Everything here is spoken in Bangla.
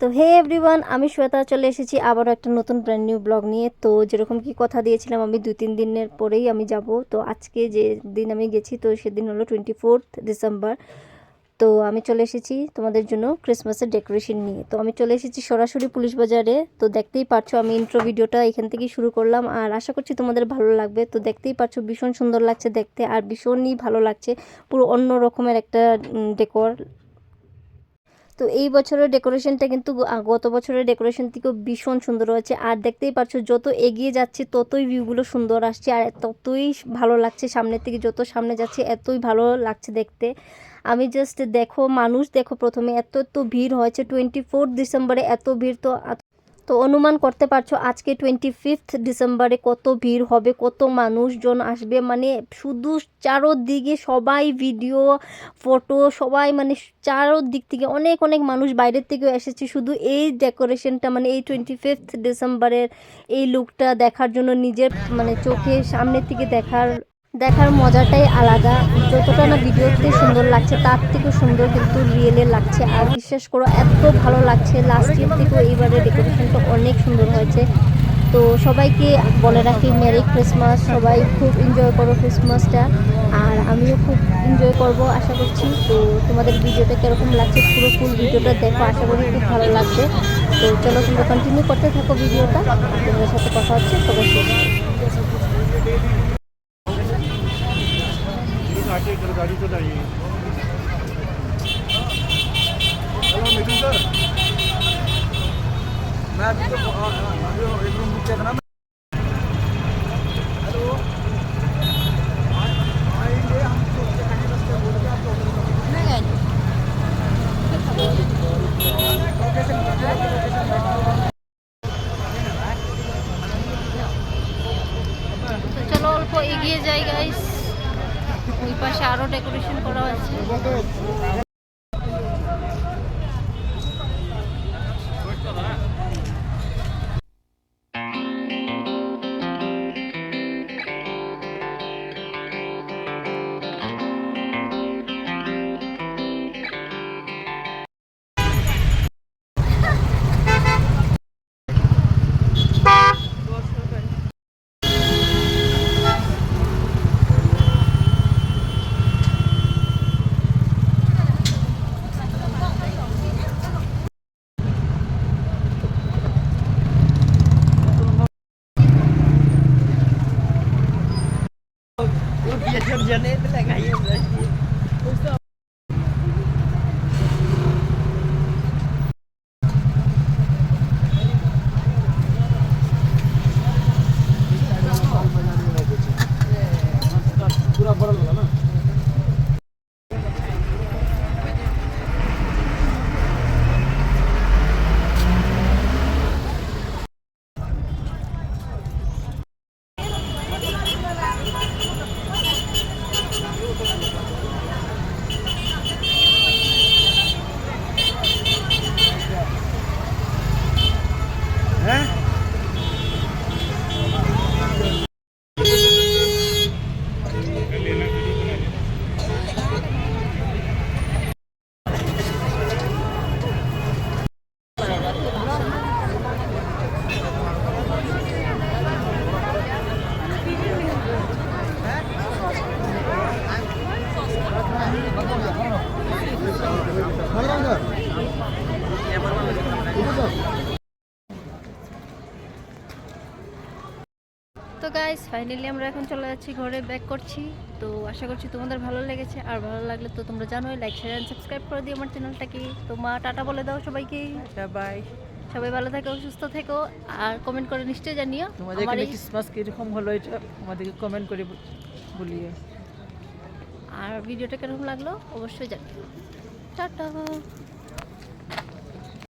তো হে এভরিওয়ান, আমি শ্বেতা চলে এসেছি আবারও একটা নতুন ব্র্যান্ড নিউ ব্লগ নিয়ে। তো যেরকম কি কথা দিয়েছিলাম আমি 2-3 দিনের পরেই আমি যাব। তো আজকে যে দিন আমি গেছি তো সেদিন হলো 24th ডিসেম্বর। তো আমি চলে এসেছি তোমাদের জন্য ক্রিসমাসের ডেকোরেশন নিয়ে। তো আমি চলে এসেছি সরাসরি পুলিশ বাজারে। তো দেখতেই পারছো আমি ইন্ট্রো ভিডিওটা এখান থেকেই শুরু করলাম, আর আশা করছি তোমাদের ভালো লাগবে। তো দেখতেই পারছো ভীষণ সুন্দর লাগছে দেখতে, আর ভীষণই ভালো লাগছে, পুরো অন্য রকমের একটা ডেকোর। তো এই বছরের ডেকোরেশনটা কিন্তু গত বছরের ডেকোরেশন থেকেও ভীষণ সুন্দর হয়েছে। আর দেখতেই পাচ্ছ যত এগিয়ে যাচ্ছে ততই ভিউগুলো সুন্দর আসছে, আর ততই ভালো লাগছে। সামনের থেকে যত সামনে যাচ্ছে এতই ভালো লাগছে দেখতে। আমি জাস্ট দেখো, মানুষ দেখো, প্রথমে এত এত ভিড় হয়েছে 24 ডিসেম্বরে, এত ভিড়। তো অনুমান করতে পারছো আজকে 25th ডিসেম্বরে কত ভিড় হবে, কত মানুষজন আসবে। মানে শুধু চারোদিকে সবাই ভিডিও, ফটো, সবাই মানে চারোদিক থেকে অনেক অনেক মানুষ বাইরের থেকেও এসেছে শুধু এই ডেকোরেশনটা, মানে এই 25th ডিসেম্বরের এই লুকটা দেখার জন্য। নিজের মানে চোখে সামনের থেকে দেখার মজাটাই আলাদা। যতটা না ভিডিওতে সুন্দর লাগছে তার থেকেও সুন্দর কিন্তু রিয়েলে লাগছে। আর বিশ্বাস করো এত ভালো লাগছে, লাস্ট ইয়ার থেকেও এইবারের ডেকোরেশনটা অনেক সুন্দর হয়েছে। তো সবাইকে বলে রাখি মেরি ক্রিসমাস, সবাই খুব এনজয় করো ক্রিসমাসটা, আর আমিও খুব এনজয় করব আশা করছি। তো তোমাদের ভিডিওটা কীরকম লাগছে পুরো ফুল ভিডিওটা দেখো, আশা করি খুব ভালো লাগবে। তো চলো তোমরা কন্টিনিউ করতে থাকো ভিডিওটা, তোমাদের সাথে কথা হচ্ছে সবাই শেষ। गाड़ी तो जाइए। हेलो मिथुन सर, मैं अभी तो एक रूम बुक किया था ना। हेलो आएंगे हम तो कहीं रास्ते बोल के आपको नहीं आएंगे। তো চলো অল্প এগিয়ে যাই গাইস, ওই পাশে আরো ডেকোরেশন করা আছে। पूरा बड़ा लगा ना। हैं তো গাইস ফাইনালি আমরা এখন চলে যাচ্ছি ঘরে, ব্যাক করছি। তো আশা করছি তোমাদের ভালো লেগেছে, আর ভালো লাগলে তো তোমরা জানোই লাইক শেয়ার এন্ড সাবস্ক্রাইব করে দিও আমার চ্যানেলটাকে। তো মা টাটা বলে দাও সবাইকে। বাই। সবাই ভালো থেকো, সুস্থ থেকো, আর কমেন্ট করে নিশ্চয়ই জানিও তোমাদের আমার এখানে এই, ক্রিসমাস কিরকম হলো এটা আমাদেরকে কমেন্ট করে বলিয়ে। আর ভিডিওটা কেরকম লাগলো অবশ্যই জানিও। টাটা।